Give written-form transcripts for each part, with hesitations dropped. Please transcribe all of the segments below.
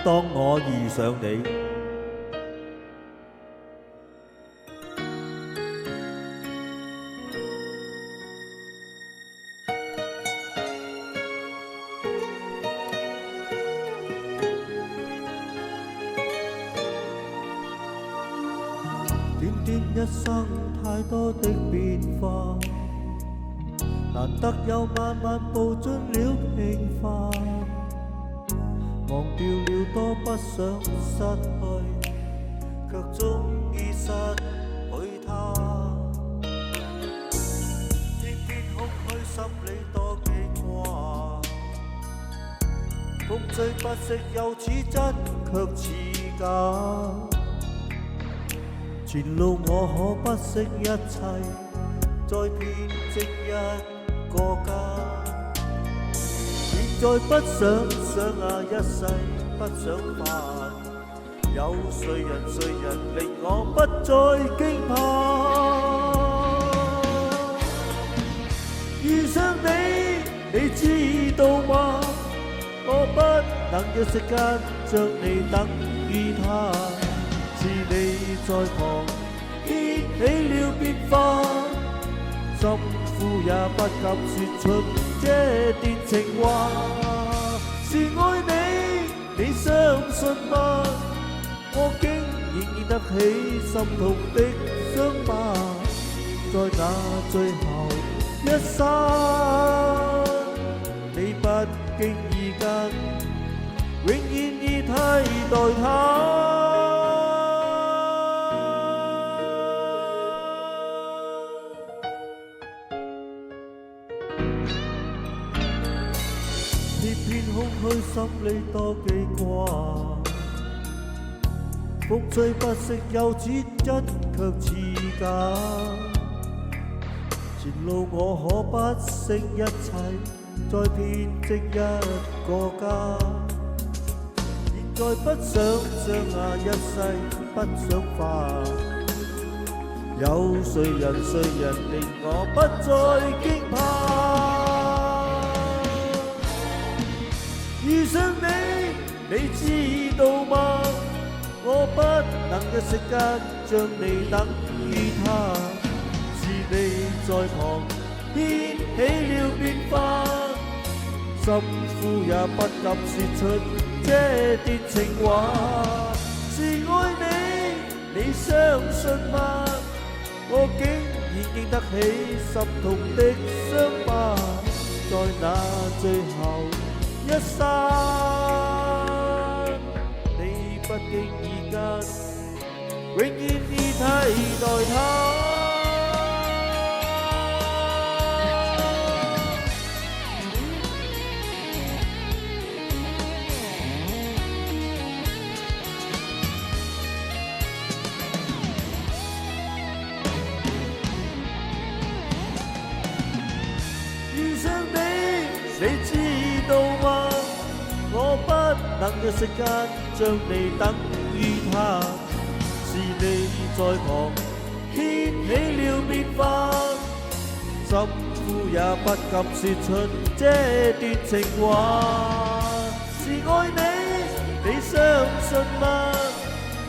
當我遇上你，短短一生太多的變化，難得有慢慢步進了平凡，忘掉了多不想失去，卻終於失去他。偏偏空虛心裏多記掛，風吹不息又似真卻似假。前路我可不惜一切，再編織一個家。現在不想一世不想煩，有誰人令我不再驚怕？遇上你，你知道嗎？我不能一息間將你等於他，是你在旁掀起了變化，心呼也不敢說出這段情話。是愛你，你相信嗎？我竟然認得起心痛的傷疤，在那最後一剎，你不經意間永遠已替代他。偏偏空虛心裏多記掛，風吹不息又似真卻似假。前路我可不惜一切，再編織一個家。現在不想一世不想煩，有誰人令我不再驚怕？遇上你，你知道嗎？我不能一息間將你等於他，是你在旁掀起了變化，心呼也不敢說出這段情話。是愛你，你相信嗎？我竟然認得起心痛的傷疤，在那最後一剎，你不經意間永遠已替代他。遇上你，你知道嗎？我不能一息間將你等於他，是你在旁掀起了變化，心呼也不敢說出這段情話。是愛你，你相信嗎？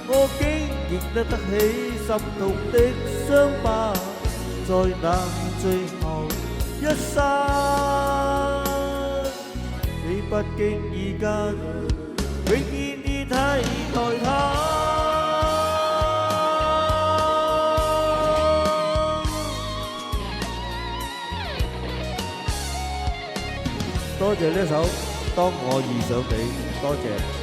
我竟認得起心痛的傷疤，在那最後一剎，你不經意間永遠已替代他。多謝呢首《當我遇上你》，多謝。